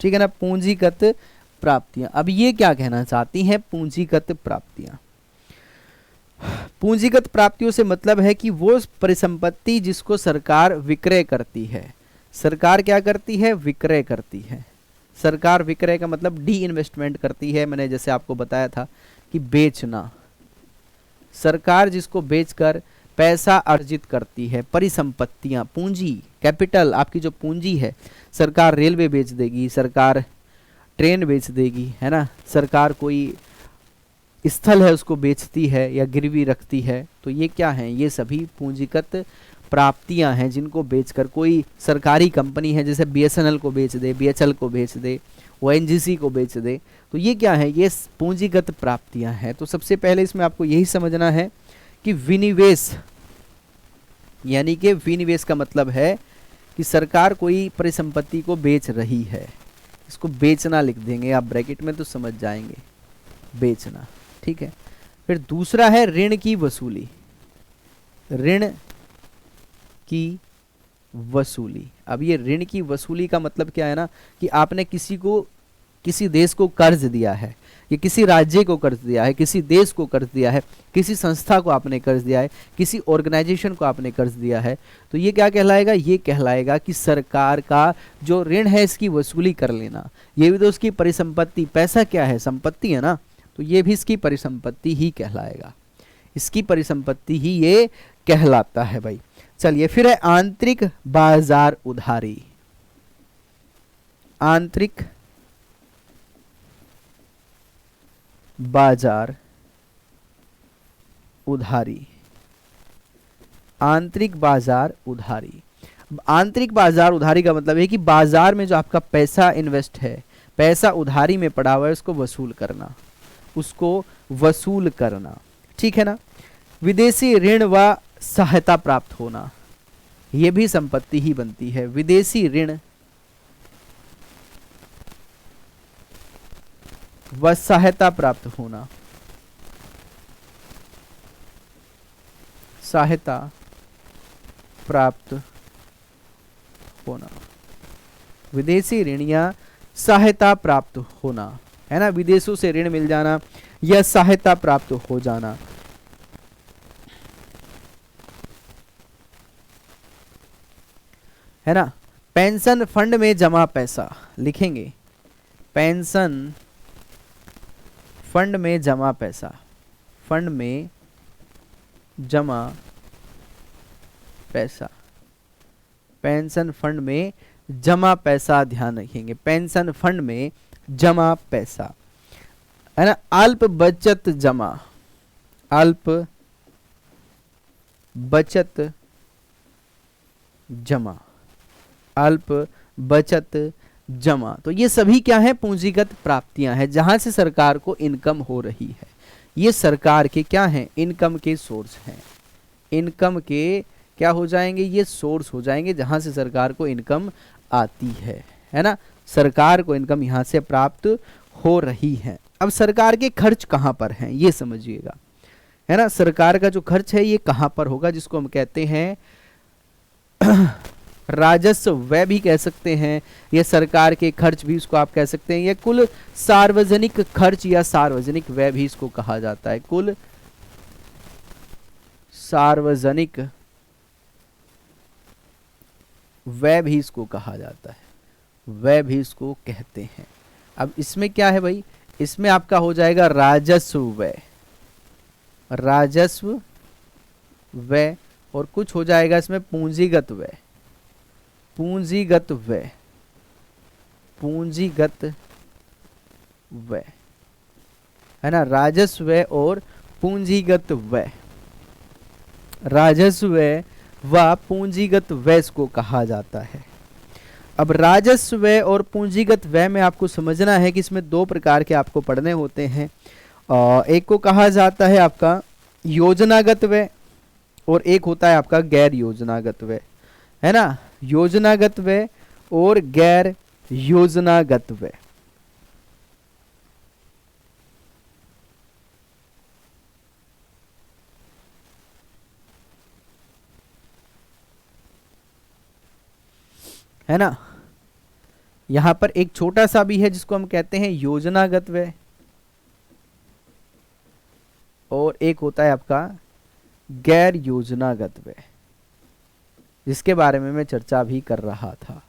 Speaker 1: ठीक है ना, पूंजीगत प्राप्तियां। अब ये क्या कहना चाहती हैं पूंजीगत प्राप्तियां? पूंजीगत प्राप्तियों से मतलब है कि वो परिसंपत्ति जिसको सरकार विक्रय करती है। सरकार क्या करती है? विक्रय करती है। सरकार विक्रय का मतलब डी इन्वेस्टमेंट करती है। मैंने जैसे आपको बताया था कि बेचना, सरकार जिसको बेचकर पैसा अर्जित करती है, परिसंपत्तियां, पूंजी, कैपिटल, आपकी जो पूंजी है, सरकार रेलवे बेच देगी, सरकार ट्रेन बेच देगी, है ना, सरकार कोई स्थल है उसको बेचती है या गिरवी रखती है, तो ये क्या है? ये सभी पूंजीगत प्राप्तियां हैं जिनको बेचकर कोई सरकारी कंपनी है, जैसे बीएसएनएल को बेच दे, बीएचएल को बेच दे, ओएनजीसी को बेच दे, तो ये क्या है? ये पूंजीगत प्राप्तियां हैं। तो सबसे पहले इसमें आपको यही समझना है कि विनिवेश, यानी कि विनिवेश का मतलब है कि सरकार कोई परिसंपत्ति को बेच रही है, इसको बेचना लिख देंगे आप ब्रैकेट में तो समझ जाएंगे, बेचना। ठीक है, फिर दूसरा है ऋण की वसूली। ऋण की वसूली, अब ये ऋण की वसूली का मतलब क्या है ना, कि आपने किसी को, किसी देश को कर्ज दिया है, ये किसी राज्य को कर्ज दिया है, किसी देश को कर्ज दिया है, किसी संस्था को आपने कर्ज दिया है, किसी ऑर्गेनाइजेशन को आपने कर्ज दिया है, तो ये क्या कहलाएगा? ये कहलाएगा कि सरकार का जो ऋण है इसकी वसूली कर लेना। ये भी तो उसकी परिसंपत्ति, पैसा क्या है? संपत्ति है ना, तो ये भी इसकी परिसंपत्ति ही कहलाएगा, इसकी परिसंपत्ति ही ये कहलाता है भाई। चलिए, फिर है आंतरिक बाजार उधारी। आंतरिक बाजार उधारी, आंतरिक बाजार उधारी। आंतरिक बाजार उधारी का मतलब है कि बाजार में जो आपका पैसा इन्वेस्ट है, पैसा उधारी में पड़ा हुआ है, उसको वसूल करना, उसको वसूल करना। ठीक है ना। विदेशी ऋण व सहायता प्राप्त होना, यह भी संपत्ति ही बनती है। विदेशी ऋण व सहायता प्राप्त होना, सहायता प्राप्त होना, विदेशी ऋण या सहायता प्राप्त होना, है ना, विदेशों से ऋण मिल जाना या सहायता प्राप्त हो जाना। है ना। पेंशन फंड में जमा पैसा लिखेंगे, पेंशन फंड में जमा पैसा, फंड में जमा पैसा, पेंशन फंड में जमा पैसा, ध्यान रखेंगे, पेंशन फंड में जमा पैसा, है ना। अल्प बचत जमा, अल्प बचत जमा, अल्प बचत जमा, तो ये सभी क्या है? पूंजीगत प्राप्तियां हैं, जहां से सरकार को इनकम हो रही है। ये सरकार के क्या हैं? इनकम के सोर्स हैं। इनकम के क्या हो जाएंगे? ये सोर्स हो जाएंगे जहां से सरकार को इनकम आती है ना। सरकार को इनकम यहां से प्राप्त हो रही है। अब सरकार के खर्च कहां पर हैं ये समझिएगा, है ना। सरकार का जो खर्च है ये कहां पर होगा, जिसको हम कहते हैं राजस्व व्यय भी कह सकते हैं, ये सरकार के खर्च भी इसको आप कह सकते हैं, ये कुल सार्वजनिक खर्च या सार्वजनिक व्यय भी इसको कहा जाता है, कुल सार्वजनिक व्यय भी इसको कहा जाता है। व्यय भी इसको कहते हैं। अब इसमें क्या है भाई, इसमें आपका हो जाएगा राजस्व व्यय, राजस्व व्यय, और कुछ हो जाएगा इसमें पूंजीगत व्यय, पूंजीगत व्यय, पूंजीगत व्यय, है ना, राजस्व व्यय और पूंजीगत व्यय, राजस्व व्यय व पूंजीगत व्यय को कहा जाता है। अब राजस्व व्यय और पूंजीगत व्यय में आपको समझना है कि इसमें दो प्रकार के आपको पढ़ने होते हैं। एक को कहा जाता है आपका योजनागत व्यय और एक होता है आपका गैर योजनागत व्यय, है ना, योजनागत व्यय और गैर योजनागत व्यय। है ना, यहां पर एक छोटा सा भी है जिसको हम कहते हैं योजनागत व्यय, और एक होता है आपका गैर योजनागत व्यय, जिसके बारे में मैं चर्चा भी कर रहा था।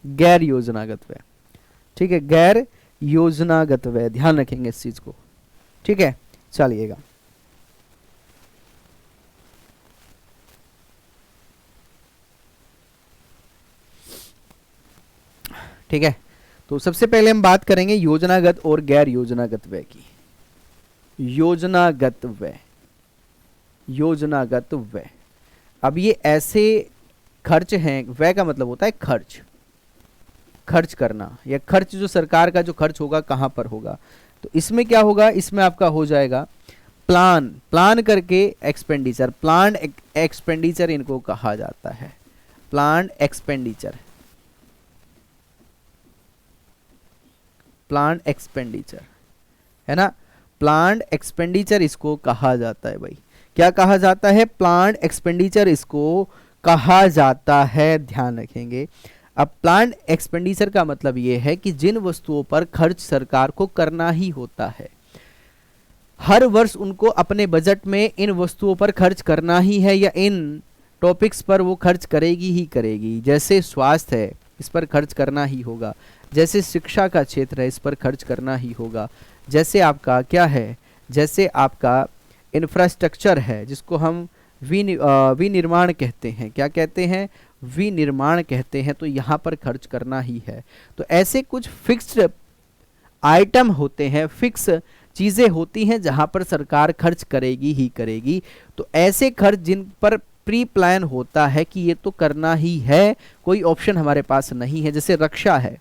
Speaker 1: गैर योजनागत व्यय, ठीक है, गैर योजनागत व्यय, ध्यान रखेंगे इस चीज को, ठीक है। चलिएगा, ठीक है। तो सबसे पहले हम बात करेंगे योजनागत और गैर योजनागत व्यय की। योजनागत व्यय, योजनागत व्यय, अब ये ऐसे खर्च हैं, व्यय का मतलब होता है खर्च, खर्च करना, या खर्च जो सरकार का जो खर्च होगा कहां पर होगा। तो इसमें क्या होगा, इसमें आपका हो जाएगा प्लान, प्लान करके एक्सपेंडिचर, प्लान एक्सपेंडिचर इनको कहा जाता है, प्लान एक्सपेंडिचर, प्लान एक्सपेंडिचर, है ना, प्लान एक्सपेंडिचर इसको कहा जाता है भाई। क्या कहा जाता है, प्लान एक्सपेंडिचर इसको कहा जाता है, ध्यान रखेंगे। अब प्लान एक्सपेंडिचर का मतलब यह है कि जिन वस्तुओं पर खर्च सरकार को करना ही होता है, हर वर्ष उनको अपने बजट में इन वस्तुओं पर खर्च करना ही है, या इन टॉपिक्स पर वो खर्च करेगी ही करेगी। जैसे स्वास्थ्य है, इस पर खर्च करना ही होगा, जैसे शिक्षा का क्षेत्र है, इस पर खर्च करना ही होगा, जैसे आपका क्या है, जैसे आपका इंफ्रास्ट्रक्चर है जिसको हम विनिर्माण कहते हैं, क्या कहते हैं, विनिर्माण कहते हैं, तो यहाँ पर खर्च करना ही है। तो ऐसे कुछ फिक्स्ड आइटम होते हैं, फिक्स चीजें होती हैं जहां पर सरकार खर्च करेगी ही करेगी। तो ऐसे खर्च जिन पर प्री प्लान होता है कि ये तो करना ही है, कोई ऑप्शन हमारे पास नहीं है। जैसे रक्षा है,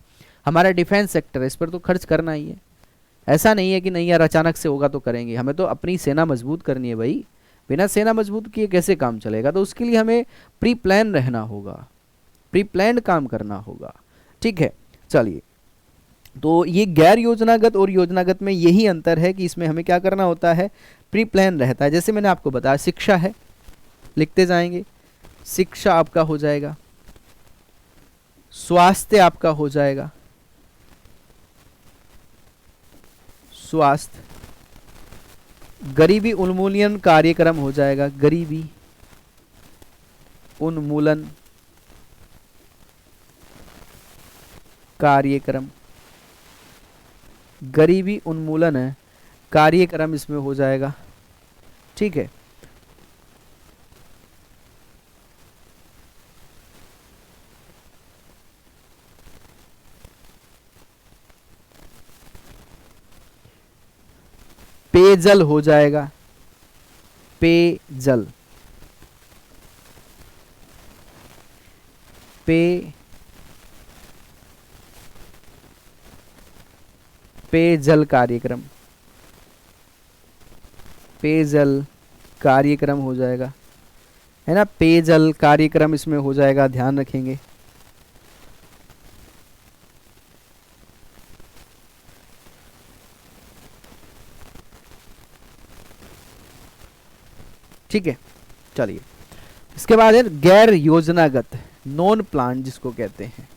Speaker 1: हमारा डिफेंस सेक्टर है, इस पर तो खर्च करना ही है, ऐसा नहीं है कि नहीं यार अचानक से होगा तो करेंगे, हमें तो अपनी सेना मजबूत करनी है भाई, बिना सेना मजबूत किए कैसे काम चलेगा। तो उसके लिए हमें प्री प्लान रहना होगा, प्री प्लान काम करना होगा, ठीक है। चलिए, तो ये गैर योजनागत और योजनागत में यही अंतर है कि इसमें हमें क्या करना होता है, प्री प्लान रहता है। जैसे मैंने आपको बताया शिक्षा है, लिखते जाएंगे, शिक्षा आपका हो जाएगा, स्वास्थ्य आपका हो जाएगा, स्वास्थ्य, गरीबी उन्मूलन कार्यक्रम हो जाएगा, गरीबी उन्मूलन कार्यक्रम, गरीबी उन्मूलन है कार्यक्रम इसमें हो जाएगा, ठीक है। पेयजल हो जाएगा, पेयजल, पेयजल कार्यक्रम, पेयजल कार्यक्रम हो जाएगा, है ना, पेयजल कार्यक्रम इसमें हो जाएगा, ध्यान रखेंगे। ठीक है, चलिए, इसके बाद है गैर योजनागत, नॉन प्लान जिसको कहते हैं,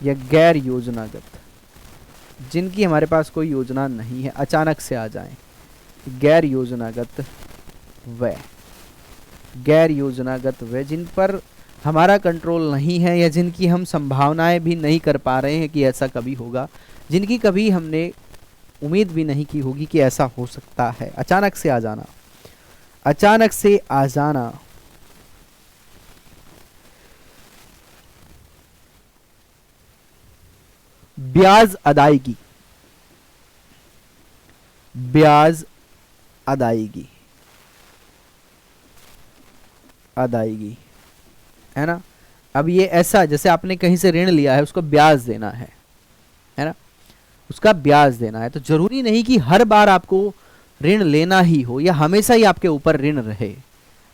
Speaker 1: या गैर योजनागत, जिनकी हमारे पास कोई योजना नहीं है, अचानक से आ जाएं, गैर योजनागत व्यय। गैर योजनागत व्यय जिन पर हमारा कंट्रोल नहीं है, या जिनकी हम संभावनाएं भी नहीं कर पा रहे हैं कि ऐसा कभी होगा, जिनकी कभी हमने उम्मीद भी नहीं की होगी कि ऐसा हो सकता है, अचानक से आ जाना, अचानक से आ जाना। ब्याज अदायगी, ब्याज अदायगी, अदायगी है ना। अब ये ऐसा जैसे आपने कहीं से ऋण लिया है, उसको ब्याज देना है ना, उसका ब्याज देना है। तो जरूरी नहीं कि हर बार आपको ऋण लेना ही हो या हमेशा ही आपके ऊपर ऋण रहे।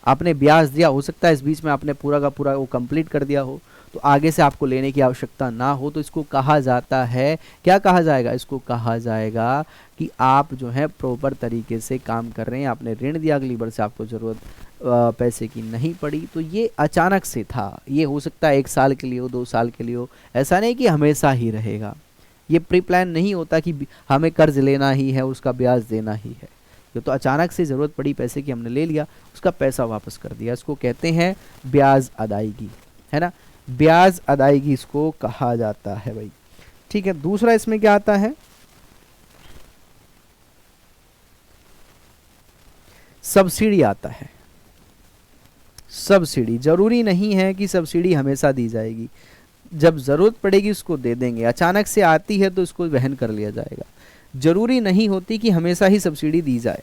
Speaker 1: आपने ब्याज दिया, हो सकता है इस बीच में आपने पूरा का पूरा वो कंप्लीट कर दिया हो, तो आगे से आपको लेने की आवश्यकता ना हो, तो इसको कहा जाता है, क्या कहा जाएगा, इसको कहा जाएगा कि आप जो है प्रॉपर तरीके से काम कर रहे हैं। आपने ऋण दिया, अगली बार से आपको जरूरत पैसे की नहीं पड़ी, तो ये अचानक से था। ये हो सकता है 1 साल के लिए हो, 2 साल के लिए हो, ऐसा नहीं कि हमेशा ही रहेगा। ये प्री प्लान नहीं होता कि हमें कर्ज लेना ही है, उसका ब्याज देना ही है। ये तो अचानक से ज़रूरत पड़ी पैसे की, हमने ले लिया, उसका पैसा वापस कर दिया, इसको कहते हैं ब्याज अदायगी, है ना। ब्याज अदायगी इसको कहा जाता है भाई, ठीक है। दूसरा इसमें क्या आता है, सब्सिडी आता है। सब्सिडी, जरूरी नहीं है कि सब्सिडी हमेशा दी जाएगी, जब जरूरत पड़ेगी उसको दे देंगे। अचानक से आती है तो इसको वहन कर लिया जाएगा। जरूरी नहीं होती कि हमेशा ही सब्सिडी दी जाए,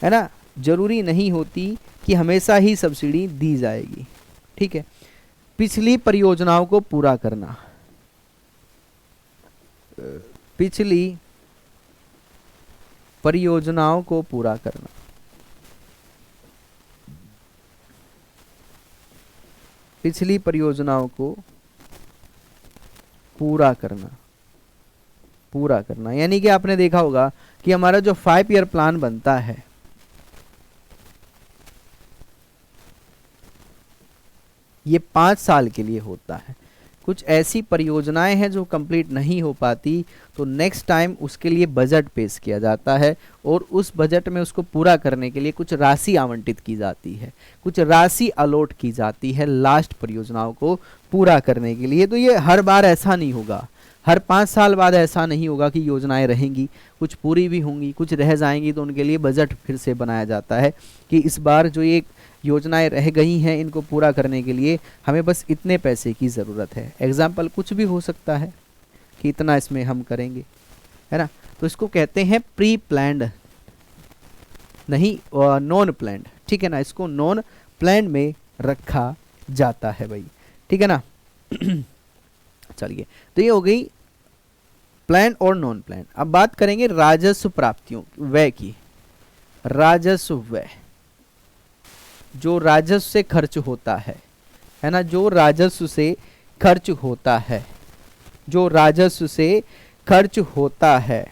Speaker 1: है ना, जरूरी नहीं होती कि हमेशा ही सब्सिडी दी जाएगी, ठीक है। पिछली परियोजनाओं को पूरा करना, पिछली परियोजनाओं को पूरा करना, पिछली परियोजनाओं को पूरा करना, पूरा करना। यानी कि आपने देखा होगा कि हमारा जो 5 ईयर प्लान बनता है, ये 5 साल के लिए होता है। कुछ ऐसी परियोजनाएं हैं जो कंप्लीट नहीं हो पाती, तो नेक्स्ट टाइम उसके लिए बजट पेश किया जाता है और उस बजट में उसको पूरा करने के लिए कुछ राशि आवंटित की जाती है, कुछ राशि अलॉट की जाती है लास्ट परियोजनाओं को पूरा करने के लिए। तो ये हर बार ऐसा नहीं होगा, हर 5 साल बाद ऐसा नहीं होगा कि योजनाएं रहेंगी, कुछ पूरी भी होंगी, कुछ रह जाएंगी, तो उनके लिए बजट फिर से बनाया जाता है कि इस बार जो ये योजनाएं रह गई हैं इनको पूरा करने के लिए हमें बस इतने पैसे की ज़रूरत है। एग्जाम्पल कुछ भी हो सकता है कि इतना इसमें हम करेंगे, है ना। तो इसको कहते हैं प्री प्लान्ड, नहीं नॉन प्लान्ड, ठीक है ना। इसको नॉन प्लान्ड में रखा जाता है भाई, ठीक है ना। चलिए, तो ये हो गई प्लान और नॉन प्लान। अब बात करेंगे राजस्व प्राप्तियों व्यय की। राजस्व व्यय, जो राजस्व से खर्च होता है ना, जो राजस्व से खर्च होता है, जो राजस्व से खर्च होता है,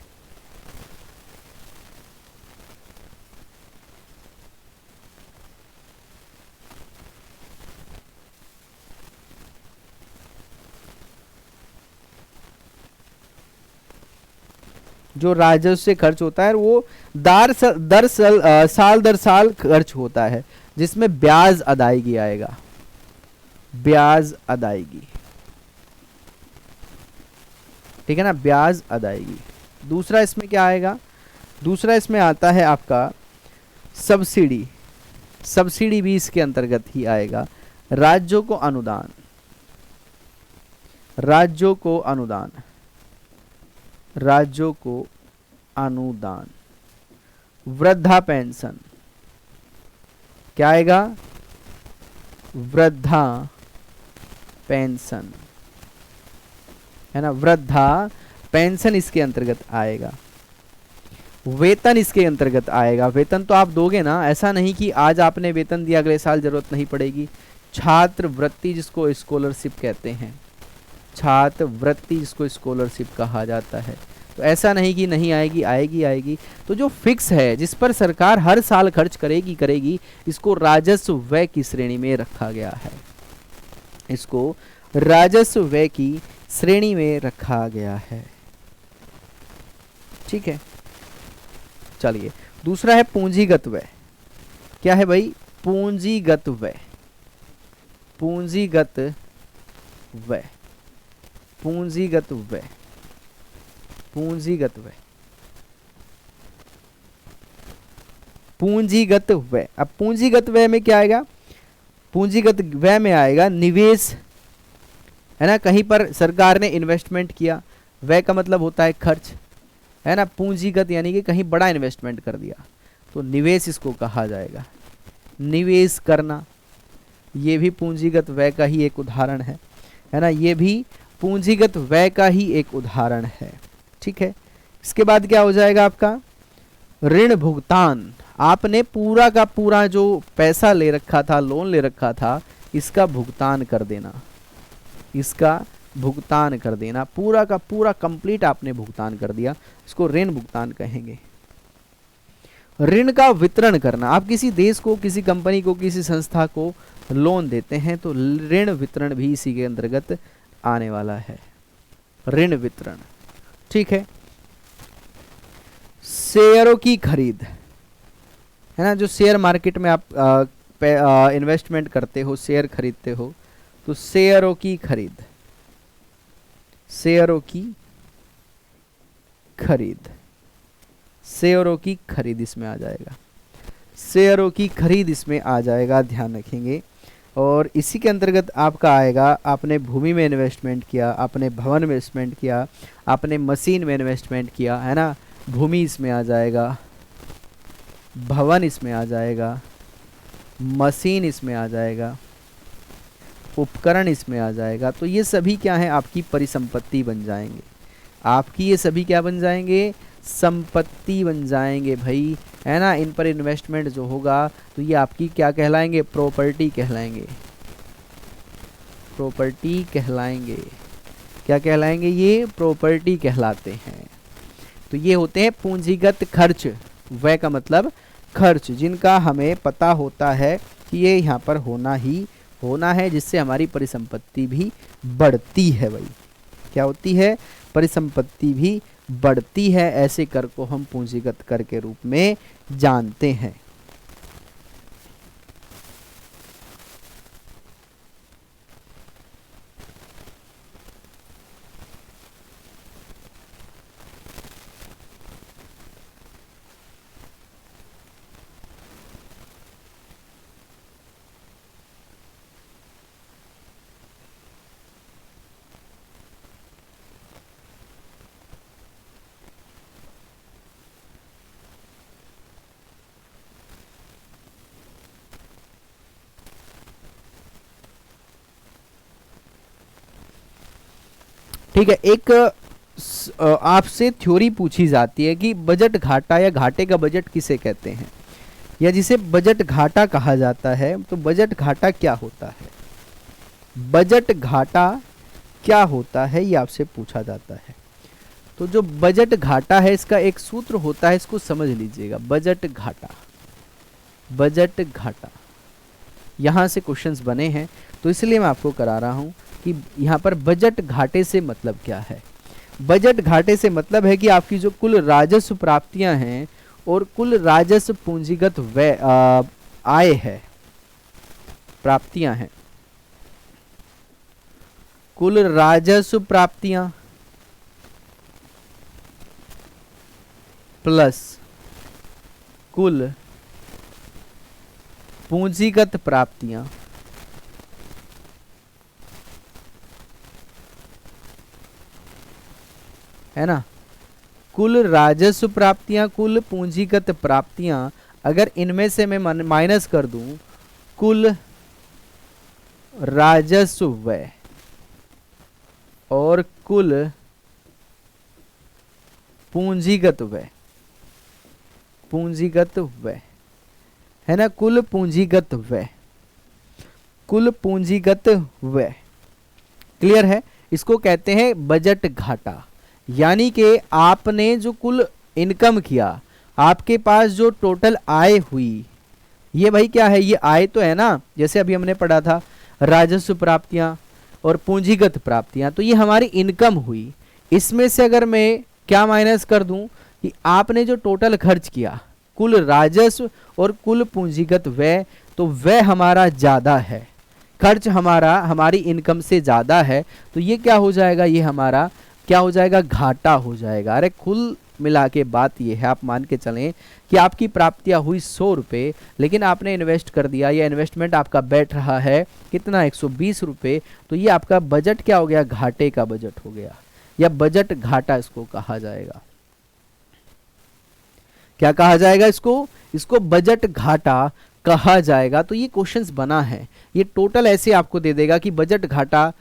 Speaker 1: जो राजस्व से खर्च होता है वो साल दर साल खर्च होता है, जिसमें ब्याज अदायगी आएगा, ब्याज अदायगी, ठीक है ना, ब्याज अदायगी। दूसरा इसमें क्या आएगा, दूसरा इसमें आता है आपका सब्सिडी। सब्सिडी भी इसके अंतर्गत ही आएगा। राज्यों को अनुदान, राज्यों को अनुदान, राज्यों को अनुदान। वृद्धा पेंशन, क्या आएगा, वृद्धा पेंशन, है ना, वृद्धा पेंशन इसके अंतर्गत आएगा। वेतन इसके अंतर्गत आएगा। वेतन तो आप दोगे ना, ऐसा नहीं कि आज आपने वेतन दिया अगले साल जरूरत नहीं पड़ेगी। छात्र वृत्ति जिसको स्कॉलरशिप कहते हैं, छात्र वृत्ति जिसको स्कॉलरशिप कहा जाता है, तो ऐसा नहीं कि नहीं आएगी, आएगी आएगी। तो जो फिक्स है, जिस पर सरकार हर साल खर्च करेगी करेगी, इसको राजस्व व्यय की श्रेणी में रखा गया है। इसको राजस्व व्यय की श्रेणी में रखा गया है। ठीक है, चलिए दूसरा है पूंजीगत व्यय। क्या है भाई? पूंजीगत व्यय। पूंजीगत व्यय, पूंजीगत व्यय, पूंजीगत व्यय, पूंजीगत व्यय। अब पूंजीगत व्यय में क्या आएगा? पूंजीगत व्यय में आएगा निवेश, है ना। कहीं पर सरकार ने इन्वेस्टमेंट किया, व्यय का मतलब होता है खर्च, है ना। पूंजीगत यानी कि कहीं बड़ा इन्वेस्टमेंट कर दिया, तो निवेश इसको कहा जाएगा। निवेश करना, ये भी पूंजीगत व्यय का ही एक उदाहरण है ना। ये भी पूंजीगत व्यय का ही एक उदाहरण है। ठीक है, इसके बाद क्या हो जाएगा आपका? ऋण भुगतान। आपने पूरा का पूरा जो पैसा ले रखा था, लोन ले रखा था, इसका भुगतान कर देना। इसका भुगतान कर देना, पूरा का पूरा कंप्लीट आपने भुगतान कर दिया, इसको ऋण भुगतान कहेंगे। ऋण का वितरण करना। आप किसी देश को, किसी कंपनी को, किसी संस्था को लोन देते हैं तो ऋण वितरण भी इसी के अंतर्गत आने वाला है, ऋण वितरण। ठीक है, शेयरों की खरीद, है ना। जो शेयर मार्केट में आप इन्वेस्टमेंट करते हो, शेयर खरीदते हो, तो शेयरों की खरीद, शेयरों की खरीद, शेयरों की खरीद इसमें आ जाएगा। शेयरों की खरीद इसमें आ जाएगा, ध्यान रखेंगे। और इसी के अंतर्गत आपका आएगा, आपने भूमि में इन्वेस्टमेंट किया, आपने भवन में इन्वेस्टमेंट किया, आपने मशीन में इन्वेस्टमेंट किया, है ना। भूमि इसमें आ जाएगा, भवन इसमें आ जाएगा, मशीन इसमें आ जाएगा, उपकरण इसमें आ जाएगा। तो ये सभी क्या है? आपकी परिसंपत्ति बन जाएंगे। आपकी ये सभी क्या बन जाएंगे? संपत्ति बन जाएंगे भाई, है ना। इन पर इन्वेस्टमेंट जो होगा तो ये आपकी क्या कहलाएंगे? प्रॉपर्टी कहलाएंगे, प्रॉपर्टी कहलाएंगे। क्या कहलाएंगे? ये प्रॉपर्टी कहलाते हैं। तो ये होते हैं पूंजीगत खर्च। व्यय का मतलब खर्च, जिनका हमें पता होता है कि ये यहाँ पर होना ही होना है, जिससे हमारी परिसंपत्ति भी बढ़ती है भाई। क्या होती है? परिसंपत्ति भी बढ़ती है। ऐसे कर को हम पूंजीगत कर के रूप में जानते हैं। ठीक है, एक आपसे थ्योरी पूछी जाती है कि बजट घाटा या घाटे का बजट किसे कहते हैं, या जिसे बजट घाटा कहा जाता है। तो बजट घाटा क्या होता है? बजट घाटा क्या होता है, ये आपसे पूछा जाता है। तो जो बजट घाटा है, इसका एक सूत्र होता है, इसको समझ लीजिएगा। बजट घाटा, बजट घाटा, यहां से क्वेश्चंस बने हैं, तो इसलिए मैं आपको करा रहा हूं कि यहाँ पर बजट घाटे से मतलब क्या है। बजट घाटे से मतलब है कि आपकी जो कुल राजस्व प्राप्तियां हैं और कुल राजस्व पूंजीगत व्यय आय है, प्राप्तियां हैं, कुल राजस्व प्राप्तियां प्लस कुल पूंजीगत प्राप्तियां है ना। कुल राजस्व प्राप्तियां, कुल पूंजीगत प्राप्तियां, अगर इनमें से मैं माइनस कर दूं कुल राजस्व व्यय और कुल पूंजीगत व्यय, पूंजीगत व्यय, है ना। कुल पूंजीगत व्यय, कुल पूंजीगत व्यय, क्लियर है। इसको कहते हैं बजट घाटा, यानी कि आपने जो कुल इनकम किया, आपके पास जो टोटल आय हुई, ये भाई क्या है, ये आय तो है ना, जैसे अभी हमने पढ़ा था राजस्व प्राप्तियां और पूंजीगत प्राप्तियां, तो ये हमारी इनकम हुई। इसमें से अगर मैं क्या माइनस कर दूं कि आपने जो टोटल खर्च किया, कुल राजस्व और कुल पूंजीगत व्यय, तो व्यय हमारा ज़्यादा है, खर्च हमारा हमारी इनकम से ज़्यादा है, तो ये क्या हो जाएगा, ये हमारा क्या हो जाएगा, घाटा हो जाएगा। अरे कुल मिला के बात ये है, आप मान के चलें कि आपकी प्राप्तियां हुई 100 रुपये, लेकिन आपने इन्वेस्ट कर दिया, या इन्वेस्टमेंट आपका बैठ रहा है कितना, 120 रुपये, तो ये आपका बजट क्या हो गया, घाटे का बजट हो गया, या बजट घाटा इसको कहा जाएगा। क्या कहा जाएगा इसको, इसको बजट घाटा कहा जाएगा। तो ये क्वेश्चंस बना है, ये टोटल ऐसे आपको दे देगा कि बजट घाटा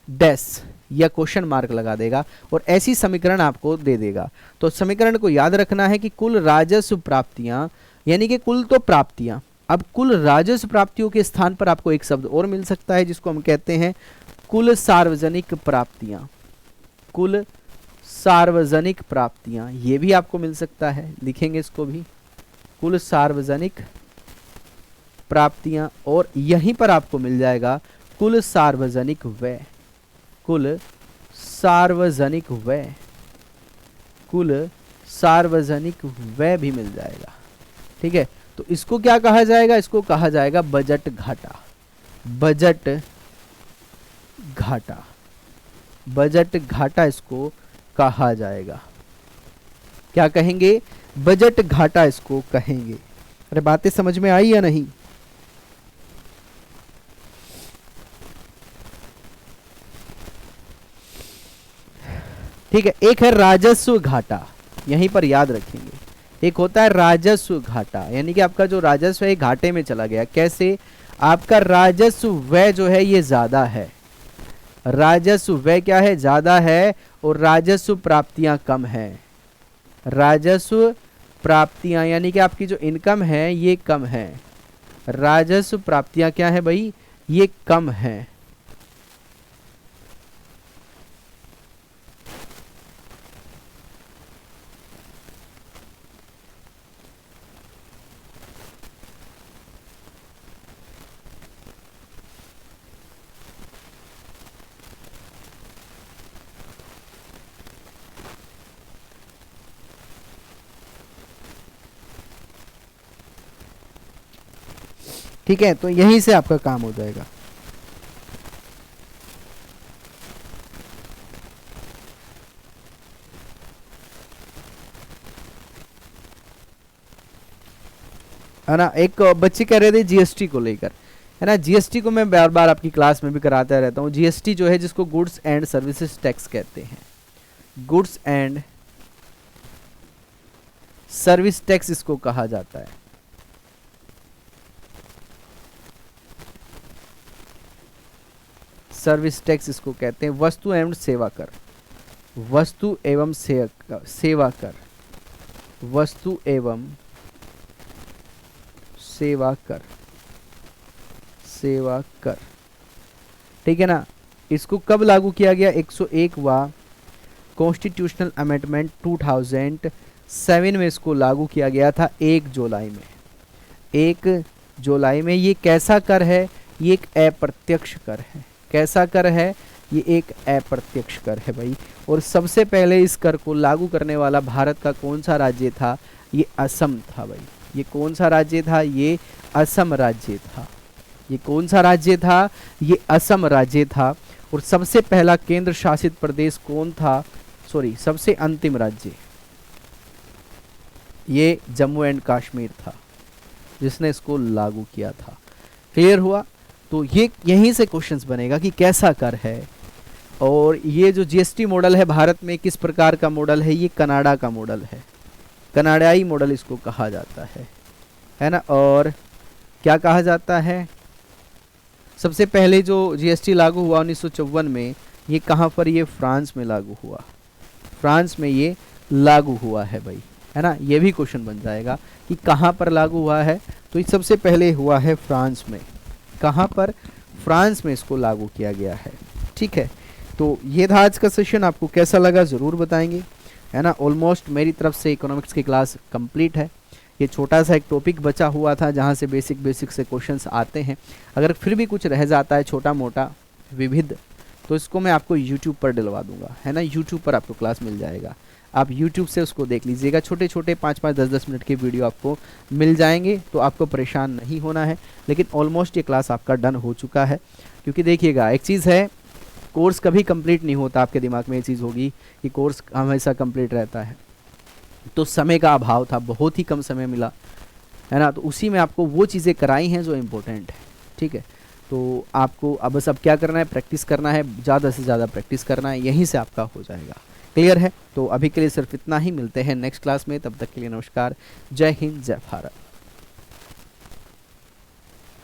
Speaker 1: डैश या क्वेश्चन मार्क लगा देगा, और ऐसी समीकरण आपको दे देगा। तो समीकरण को याद रखना है कि कुल राजस्व प्राप्तियां, यानी कि कुल तो प्राप्तियां, अब कुल राजस्व प्राप्तियों के स्थान पर आपको एक शब्द और मिल सकता है जिसको हम कहते हैं कुल सार्वजनिक प्राप्तियां। कुल सार्वजनिक प्राप्तियां, ये भी आपको मिल सकता है, लिखेंगे इसको भी, कुल सार्वजनिक प्राप्तियां, और यहीं पर आपको मिल जाएगा कुल सार्वजनिक व्यय, कुल सार्वजनिक व्यय, कुल सार्वजनिक व्यय भी मिल जाएगा। ठीक है, तो इसको क्या कहा जाएगा, इसको कहा जाएगा बजट घाटा, बजट घाटा, बजट घाटा इसको कहा जाएगा। क्या कहेंगे, बजट घाटा इसको कहेंगे। अरे बातें समझ में आई या नहीं? ठीक है, एक है राजस्व घाटा, यहीं पर याद रखेंगे। एक होता है राजस्व घाटा, यानी कि आपका जो राजस्व है घाटे में चला गया। कैसे, आपका राजस्व व्यय जो है ये ज्यादा है, राजस्व व्यय क्या है, ज्यादा है, और राजस्व प्राप्तियां कम है। राजस्व प्राप्तियां यानी कि आपकी जो इनकम है ये कम है, राजस्व प्राप्तियां क्या है भाई, ये कम है। ठीक है, तो यहीं से आपका काम हो जाएगा। है ना, एक बच्चे कह रहे थे जीएसटी को लेकर, है ना, जीएसटी को मैं बार बार आपकी क्लास में भी कराता रहता हूँ। जीएसटी जो है जिसको गुड्स एंड सर्विसेज टैक्स कहते हैं, गुड्स एंड सर्विस टैक्स इसको कहा जाता है। सर्विस टैक्स इसको कहते हैं। वस्तु एवं सेवा कर, वस्तु एवं सेवा कर, वस्तु एवं सेवा कर, सेवा कर। ठीक है ना, इसको कब लागू किया गया, 101वां कॉन्स्टिट्यूशनल अमेंडमेंट 2007 में इसको लागू किया गया था, 1 जुलाई में। 1 जुलाई में। ये कैसा कर है, ये एक अप्रत्यक्ष कर है। कैसा कर है, ये एक अप्रत्यक्ष कर है भाई। और सबसे पहले इस कर को लागू करने वाला भारत का कौन सा राज्य था, ये असम था भाई। ये कौन सा राज्य था, ये असम राज्य था। ये कौन सा राज्य था, ये असम राज्य था। और सबसे पहला केंद्र शासित प्रदेश कौन था, सॉरी सबसे अंतिम राज्य, ये जम्मू एंड कश्मीर था जिसने इसको लागू किया था। क्लियर हुआ? तो ये यहीं से क्वेश्चंस बनेगा कि कैसा कर है। और ये जो जीएसटी मॉडल है भारत में किस प्रकार का मॉडल है, ये कनाडा का मॉडल है, कनाडाई मॉडल इसको कहा जाता है ना। और क्या कहा जाता है, सबसे पहले जो जीएसटी लागू हुआ 1954 में, ये कहाँ पर, ये फ्रांस में लागू हुआ। फ्रांस में ये लागू हुआ है भाई, है ना। ये भी क्वेश्चन बन जाएगा कि कहाँ पर लागू हुआ है, तो ये सबसे पहले हुआ है फ्रांस में। कहाँ पर, फ्रांस में इसको लागू किया गया है। ठीक है, तो ये था आज का सेशन, आपको कैसा लगा ज़रूर बताएंगे, है ना। ऑलमोस्ट मेरी तरफ से इकोनॉमिक्स की क्लास कंप्लीट है। ये छोटा सा एक टॉपिक बचा हुआ था जहाँ से बेसिक से क्वेश्चंस आते हैं। अगर फिर भी कुछ रह जाता है छोटा मोटा विविध, तो इसको मैं आपको यूट्यूब पर डलवा दूंगा, है ना। यूट्यूब पर आपको क्लास मिल जाएगा, आप यूट्यूब से उसको देख लीजिएगा। छोटे छोटे 5-5, 10-10 मिनट के वीडियो आपको मिल जाएंगे, तो आपको परेशान नहीं होना है। लेकिन ऑलमोस्ट ये क्लास आपका डन हो चुका है, क्योंकि देखिएगा एक चीज़ है, कोर्स कभी कंप्लीट नहीं होता। आपके दिमाग में ये चीज़ होगी कि कोर्स हमेशा कंप्लीट रहता है, तो समय का अभाव था, बहुत ही कम समय मिला, है ना। तो उसी में आपको वो चीज़ें कराई हैं जो इम्पोर्टेंट है, ठीक है। तो आपको अब बस अब क्या करना है, प्रैक्टिस करना है, ज़्यादा से ज़्यादा प्रैक्टिस करना है, यहीं से आपका हो जाएगा। क्लियर है। तो अभी के लिए सिर्फ इतना ही, मिलते हैं नेक्स्ट क्लास में, तब तक के लिए नमस्कार, जय हिंद, जय भारत।